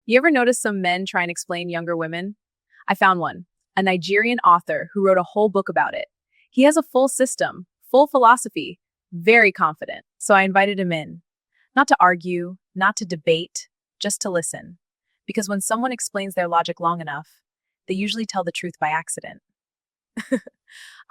You ever notice some men try and explain younger women? I found one, a Nigerian author who wrote a whole book about it. He has a full system, full philosophy, very confident. So I invited him in. Not to argue, not to debate, just to listen. Because when someone explains their logic long enough, they usually tell the truth by accident.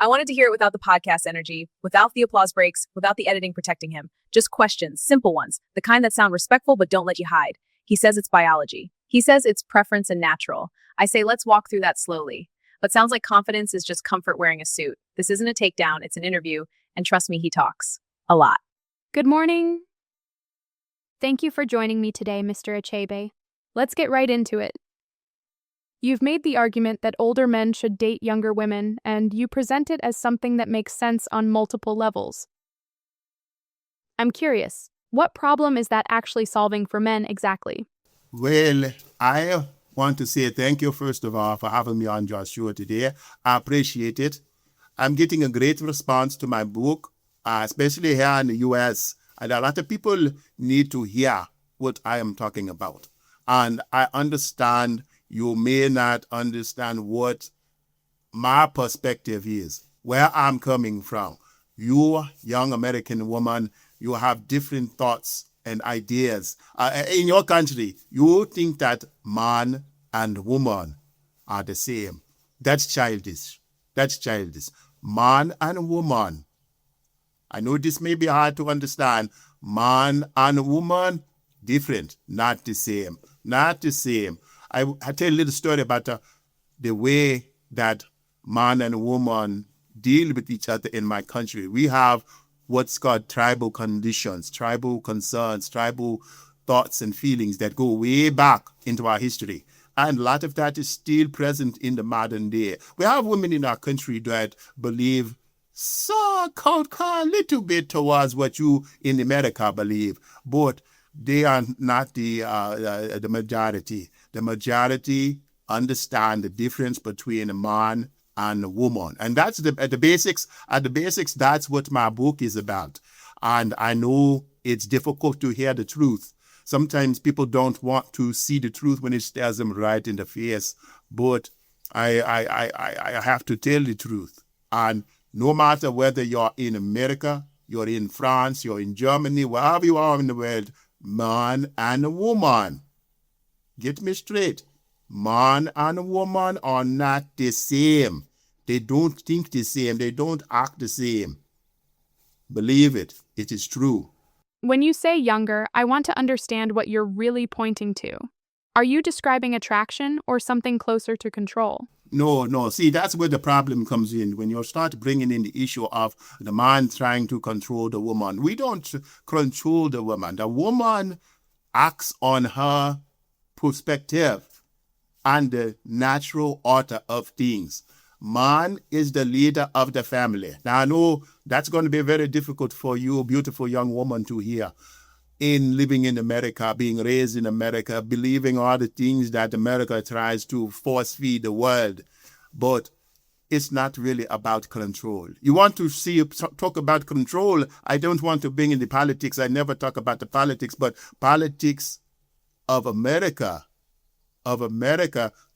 I wanted to hear it without the podcast energy, without the applause breaks, without the editing protecting him. Just questions, simple ones, the kind that sound respectful but don't let you hide. He says it's biology. He says it's preference and natural. I say let's walk through that slowly. But sounds like confidence is just comfort wearing a suit. This isn't a takedown, it's an interview, and trust me, he talks. A lot. Good morning. Thank you for joining me today, Mr. Achebe. Let's get right into it. You've made the argument that older men should date younger women, and you present it as something that makes sense on multiple levels. I'm curious, what problem is that actually solving for men exactly? Well, I want to say thank you, first of all, for having me on your show today. I appreciate it. I'm getting a great response to my book, especially here in the U.S., and a lot of people need to hear what I am talking about. And I understand you may not understand what my perspective is, where I'm coming from. You, young American woman, you have different thoughts and ideas. In your country, you think that man and woman are the same. That's childish. That's childish. Man and woman. I know this may be hard to understand. Man and woman, different, not the same. Not the same. I tell a little story about the way that man and woman deal with each other in my country. We have what's called tribal conditions, tribal concerns, tribal thoughts and feelings that go way back into our history. And a lot of that is still present in the modern day. We have women in our country that believe a little bit towards what you in America believe, but they are not the majority. The majority understand the difference between a man and a woman, and that's at the basics. At the basics, that's what my book is about. And I know it's difficult to hear the truth. Sometimes people don't want to see the truth when it stares them right in the face, but I have to tell the truth. And no matter whether you're in America, you're in France, you're in Germany, wherever you are in the world, man and a woman. Get me straight. Man and a woman are not the same. They don't think the same. They don't act the same. Believe it. It is true. When you say younger, I want to understand what you're really pointing to. Are you describing attraction or something closer to control? No. See, that's where the problem comes in. When you start bringing in the issue of the man trying to control the woman. We don't control the woman. The woman acts on her perspective and the natural order of things. Man is the leader of the family. Now, I know that's going to be very difficult for you, beautiful young woman, to hear. In living in America, being raised in America, believing all the things that America tries to force feed the world. But it's not really about control. You want to talk about control. I don't want to bring in the politics. I never talk about the politics, but politics of America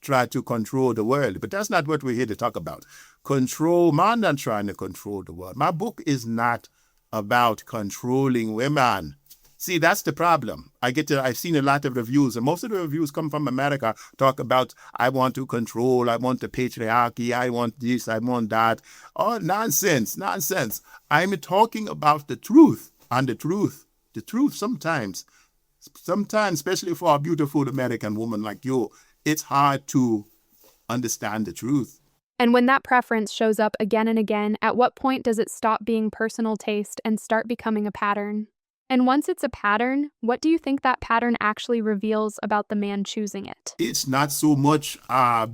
try to control the world. But that's not what we're here to talk about. Control, man not trying to control the world. My book is not about controlling women. See, that's the problem. I've seen a lot of reviews, and most of the reviews come from America, talk about, I want to control, I want the patriarchy, I want this, I want that. Oh, nonsense. I'm talking about the truth, and the truth sometimes, especially for a beautiful American woman like you, it's hard to understand the truth. And when that preference shows up again and again, at what point does it stop being personal taste and start becoming a pattern? And once it's a pattern, what do you think that pattern actually reveals about the man choosing it? It's not so much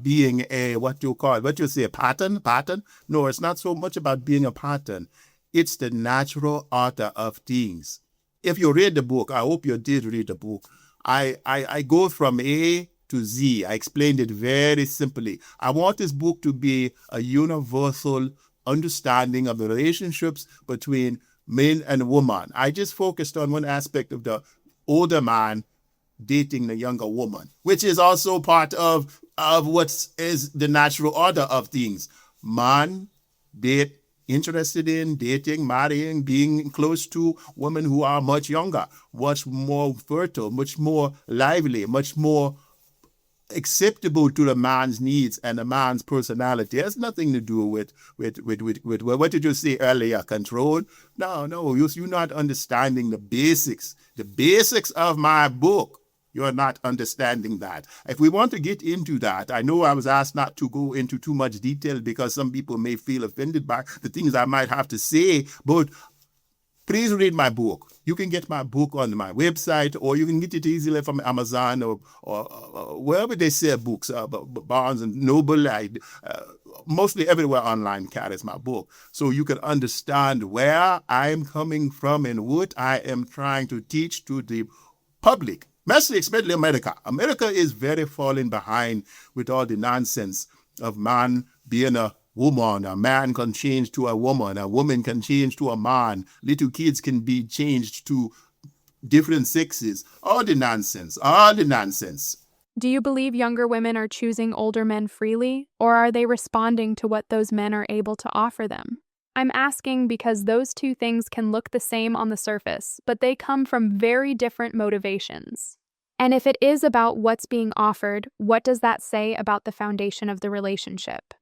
being a, a pattern? No, it's not so much about being a pattern. It's the natural order of things. If you read the book, I hope you did read the book, I go from A to Z. I explained it very simply. I want this book to be a universal understanding of the relationships between men and women. I just focused on one aspect of the older man dating the younger woman, which is also part of what is the natural order of things. Man, date, interested in dating, marrying, being close to women who are much younger, much more fertile, much more lively, much more acceptable to the man's needs and the man's personality. It has nothing to do with what did you say earlier? Control? No, you're not understanding the basics of my book. You're not understanding that. If we want to get into that, I know I was asked not to go into too much detail because some people may feel offended by the things I might have to say, but please read my book. You can get my book on my website, or you can get it easily from Amazon or wherever they sell books, Barnes and Noble. Mostly everywhere online carries my book. So you can understand where I'm coming from and what I am trying to teach to the public. Especially America. America is very falling behind with all the nonsense of man being a woman. A man can change to a woman can change to a man, little kids can be changed to different sexes. All the nonsense. Do you believe younger women are choosing older men freely, or are they responding to what those men are able to offer them? I'm asking because those two things can look the same on the surface, but they come from very different motivations. And if it is about what's being offered, what does that say about the foundation of the relationship?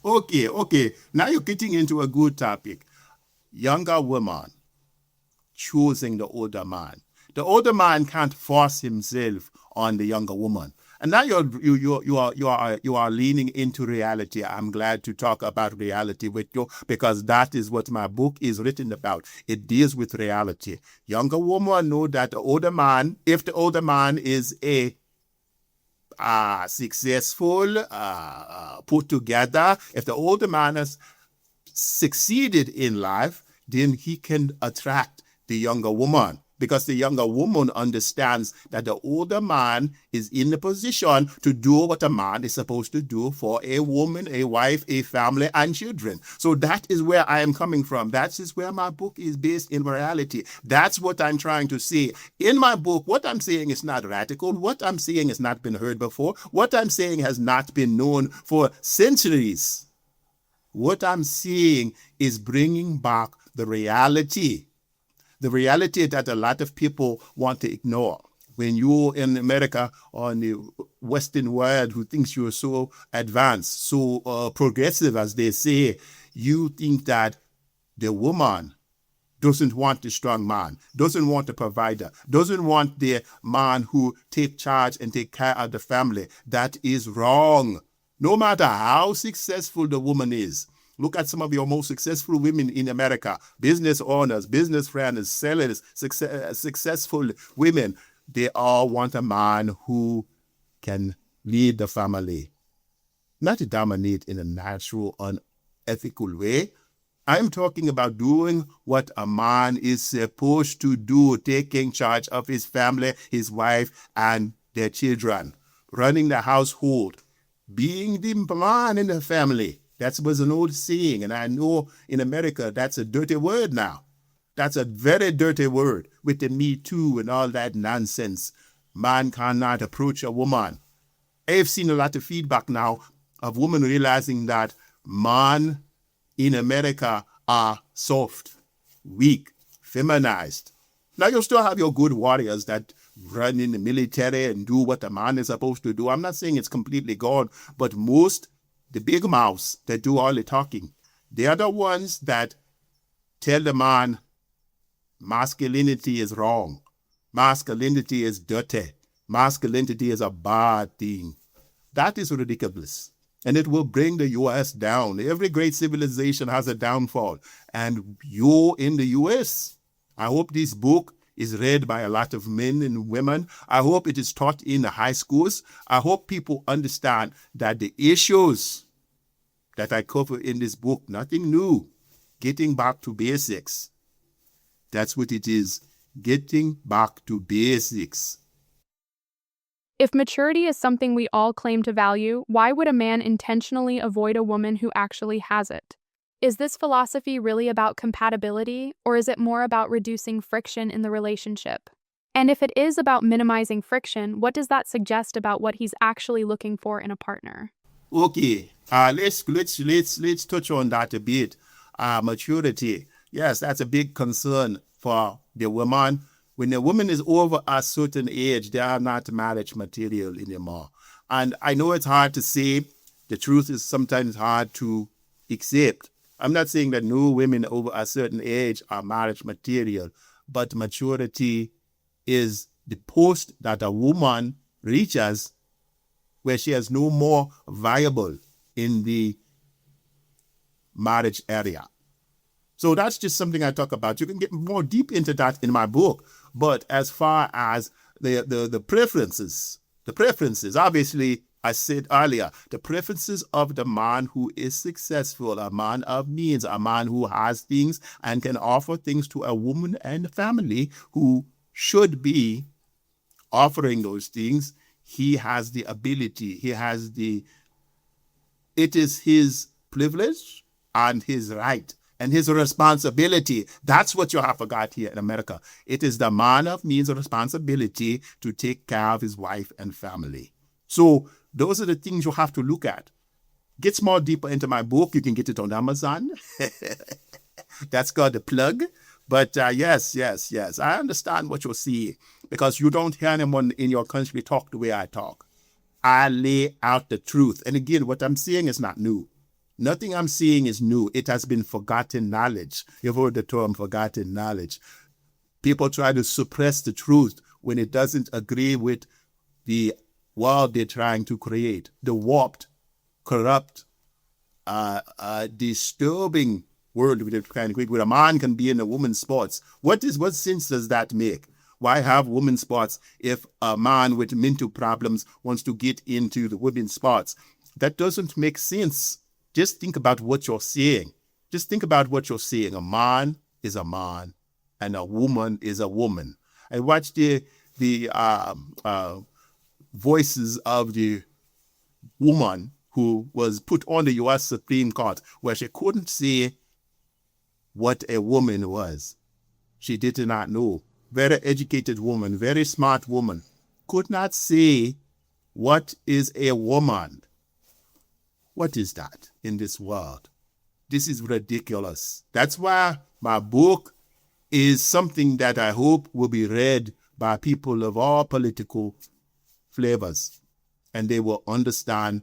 Okay. Now you're getting into a good topic. Younger woman choosing the older man. The older man can't force himself on the younger woman. And now you are leaning into reality. I'm glad to talk about reality with you because that is what my book is written about. It deals with reality. Younger woman know that the older man, if the older man is a successful, put together, if the older man has succeeded in life, then he can attract the younger woman. Because the younger woman understands that the older man is in the position to do what a man is supposed to do for a woman, a wife, a family, and children. So that is where I am coming from. That is where my book is based in reality. That's what I'm trying to say. In my book, what I'm saying is not radical. What I'm saying has not been heard before. What I'm saying has not been known for centuries. What I'm saying is bringing back the reality that a lot of people want to ignore. When you're in America or in the Western world who thinks you're so advanced, so progressive, as they say, you think that the woman doesn't want the strong man, doesn't want the provider, doesn't want the man who take charge and take care of the family. That is wrong. No matter how successful the woman is. Look at some of your most successful women in America, business owners, business friends, sellers, successful women. They all want a man who can lead the family, not to dominate in a natural, unethical way. I'm talking about doing what a man is supposed to do, taking charge of his family, his wife, and their children, running the household, being the man in the family. That was an old saying, and I know in America that's a dirty word now. That's a very dirty word with the Me Too and all that nonsense. Man cannot approach a woman. I've seen a lot of feedback now of women realizing that men in America are soft, weak, feminized. Now you still have your good warriors that run in the military and do what a man is supposed to do. I'm not saying it's completely gone, but most, the big mouths that do all the talking, they are the ones that tell the man masculinity is wrong. Masculinity is dirty. Masculinity is a bad thing. That is ridiculous. And it will bring the U.S. down. Every great civilization has a downfall. And you're in the U.S. I hope this book is read by a lot of men and women. I hope it is taught in the high schools. I hope people understand that the issues that I cover in this book, nothing new, getting back to basics. That's what it is, getting back to basics. If maturity is something we all claim to value, why would a man intentionally avoid a woman who actually has it? Is this philosophy really about compatibility, or is it more about reducing friction in the relationship? And if it is about minimizing friction, what does that suggest about what he's actually looking for in a partner? Okay, let's touch on that a bit. Maturity. Yes, that's a big concern for the woman. When a woman is over a certain age, they are not marriage material anymore. And I know it's hard to say. The truth is sometimes hard to accept. I'm not saying that no women over a certain age are marriage material, but maturity is the post that a woman reaches where she is no more viable in the marriage area. So that's just something I talk about. You can get more deep into that in my book. But as far as the preferences, obviously, I said earlier, the preferences of the man who is successful, a man of means, a man who has things and can offer things to a woman and family who should be offering those things. He has the ability, it is his privilege and his right and his responsibility. That's what you have forgot here in America. It is the man of means and responsibility to take care of his wife and family. So those are the things you have to look at. Get more deeper into my book. You can get it on Amazon. That's called The Plug. But yes, I understand what you're saying because you don't hear anyone in your country talk the way I talk. I lay out the truth. And again, what I'm saying is not new. Nothing I'm saying is new. It has been forgotten knowledge. You've heard the term forgotten knowledge. People try to suppress the truth when it doesn't agree with the world they're trying to create. The warped, corrupt, disturbing world with kind of quick, where a man can be in a woman's sports. What sense does that make? Why have women's sports if a man with mental problems wants to get into the women's sports? That doesn't make sense. Just think about what you're saying. A man is a man and a woman is a woman. I watched the voices of the woman who was put on the U.S. Supreme Court, where she couldn't say what a woman was. She did not know. Very educated woman, very smart woman, could not say what is a woman. What is that in this world? This is ridiculous. That's why my book is something that I hope will be read by people of all political flavors, and they will understand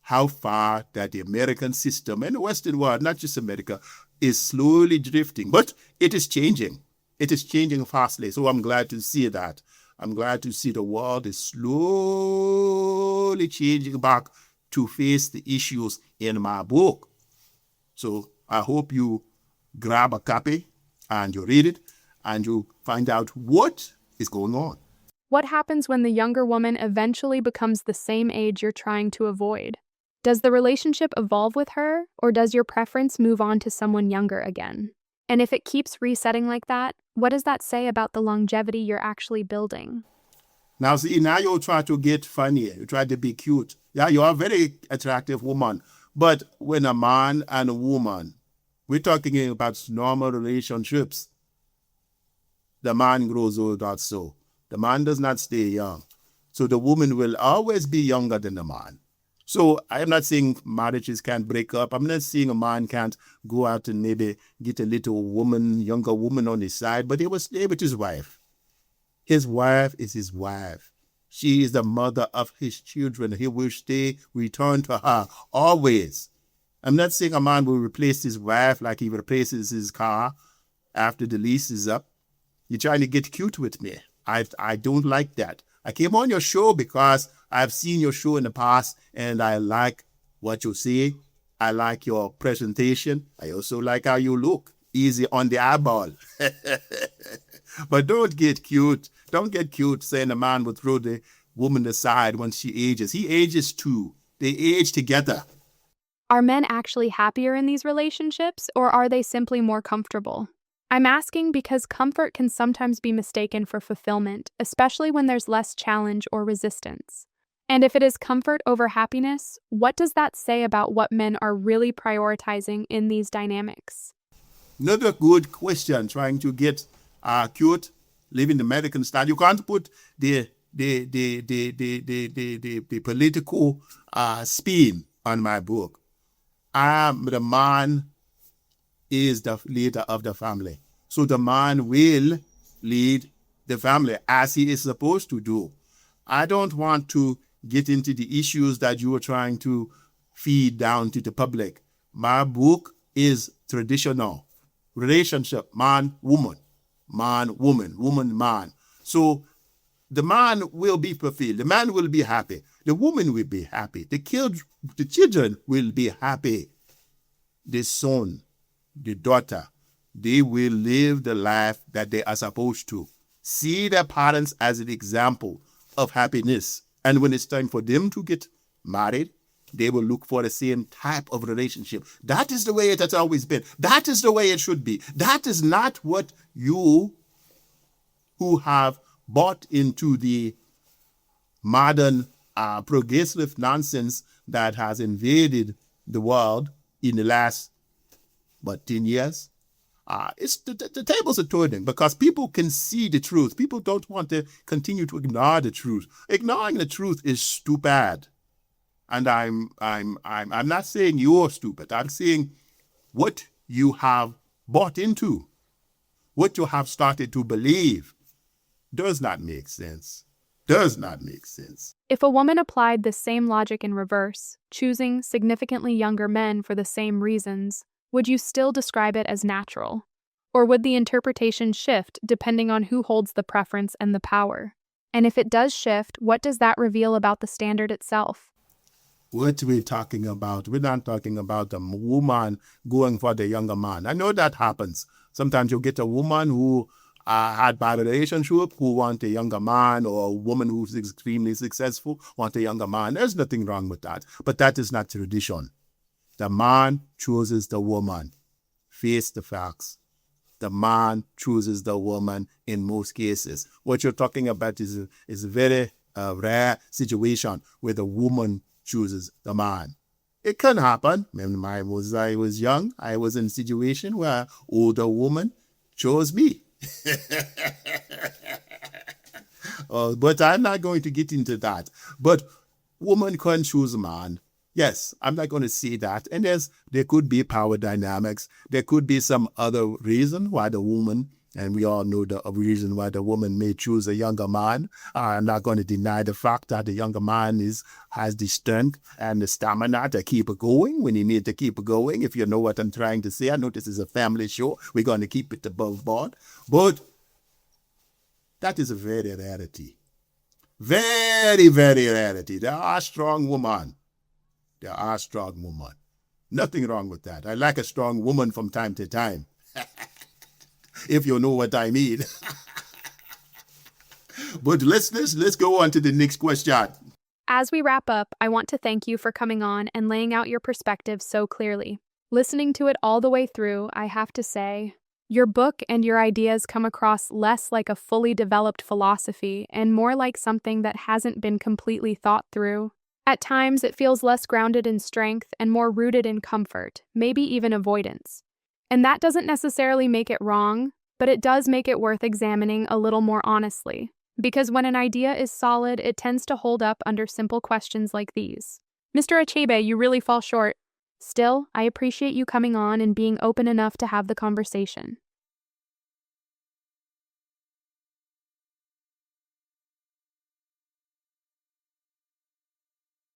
how far that the American system and the Western world, not just America, is slowly drifting. But it is changing. It is changing fastly. So I'm glad to see that. I'm glad to see the world is slowly changing back to face the issues in my book. So I hope you grab a copy and you read it and you find out what is going on. What happens when the younger woman eventually becomes the same age you're trying to avoid? Does the relationship evolve with her, or does your preference move on to someone younger again? And if it keeps resetting like that, what does that say about the longevity you're actually building? Now, see, now you try to get funny. You try to be cute. Yeah, you are a very attractive woman. But when a man and a woman, we're talking about normal relationships, the man grows old also. The man does not stay young. So the woman will always be younger than the man. So I'm not saying marriages can't break up. I'm not saying a man can't go out and maybe get a little woman, younger woman on his side, but he will stay with his wife. His wife is his wife. She is the mother of his children. He will return to her always. I'm not saying a man will replace his wife like he replaces his car after the lease is up. You're trying to get cute with me. I don't like that. I came on your show because I've seen your show in the past and I like what you say. I like your presentation. I also like how you look. Easy on the eyeball. But don't get cute. Don't get cute saying a man will throw the woman aside when she ages. He ages too. They age together. Are men actually happier in these relationships, or are they simply more comfortable? I'm asking because comfort can sometimes be mistaken for fulfillment, especially when there's less challenge or resistance. And if it is comfort over happiness, what does that say about what men are really prioritizing in these dynamics? Another good question, trying to get cute. live in the American style. You can't put the political spin on my book. The man is the leader of the family. So the man will lead the family as he is supposed to do. I don't want to get into the issues that you are trying to feed down to the public. My book is traditional. Relationship, man, woman, woman, man. So the man will be fulfilled. The man will be happy. The woman will be happy. The children will be happy. The son, the daughter, they will live the life that they are supposed to. See their parents as an example of happiness. And when it's time for them to get married, they will look for the same type of relationship. That is the way it has always been. That is the way it should be. That is not what you who have bought into the modern progressive nonsense that has invaded the world in the last, 10 years. It's the tables are turning because people can see the truth. People don't want to continue to ignore the truth. Ignoring the truth is stupid. And I'm not saying you're stupid. I'm saying what you have bought into, what you have started to believe, does not make sense. Does not make sense. If a woman applied the same logic in reverse, choosing significantly younger men for the same reasons, would you still describe it as natural? Or would the interpretation shift depending on who holds the preference and the power? And if it does shift, what does that reveal about the standard itself? What we're talking about, we're not talking about a woman going for the younger man. I know that happens. Sometimes you get a woman who had bad relationship, who want a younger man, or a woman who's extremely successful, want a younger man. There's nothing wrong with that. But that is not tradition. The man chooses the woman. Face the facts. The man chooses the woman in most cases. What you're talking about is a very rare situation where the woman chooses the man. It can happen. When I was young, I was in a situation where an older woman chose me. But I'm not going to get into that. But woman can choose a man. Yes, I'm not going to say that. And there could be power dynamics. There could be some other reason why the woman, and we all know the reason why the woman may choose a younger man. I'm not going to deny the fact that the younger man has the strength and the stamina to keep it going when he needs to keep it going. If you know what I'm trying to say, I know this is a family show. We're going to keep it above board. But that is a very rarity. Very, very rarity. There are strong women. There are strong women. Nothing wrong with that. I like a strong woman from time to time. If you know what I mean. But let's go on to the next question. As we wrap up, I want to thank you for coming on and laying out your perspective so clearly. Listening to it all the way through, I have to say, your book and your ideas come across less like a fully developed philosophy and more like something that hasn't been completely thought through. At times, it feels less grounded in strength and more rooted in comfort, maybe even avoidance. And that doesn't necessarily make it wrong, but it does make it worth examining a little more honestly. Because when an idea is solid, it tends to hold up under simple questions like these. Mr. Achebe, you really fall short. Still, I appreciate you coming on and being open enough to have the conversation.